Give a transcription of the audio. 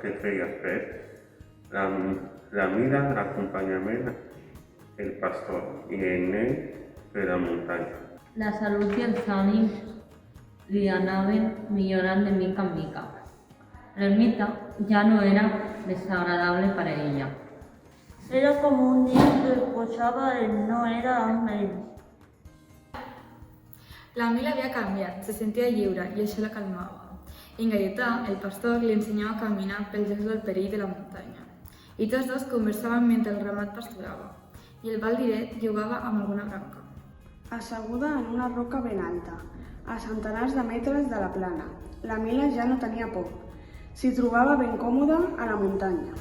que feia fred, la mida, l'acompanyament, el pastor i el nen per la muntanya. La salut i els ànims li anaven millorant de mica en mica. L'ermita ja no era desagradable per a ella. Era com un dia que posava el no era amb ells. La Mila havia canviat, se sentia lliure i això la calmava. En Gaietà, el pastor, li ensenyava a caminar pels llocs del perill de la muntanya. I tots dos conversaven mentre el ramat pasturava, i el baldiret jugava amb alguna branca. Asseguda en una roca ben alta, a centenars de metres de la plana, la Mila ja no tenia por. S'hi trobava ben còmoda a la muntanya.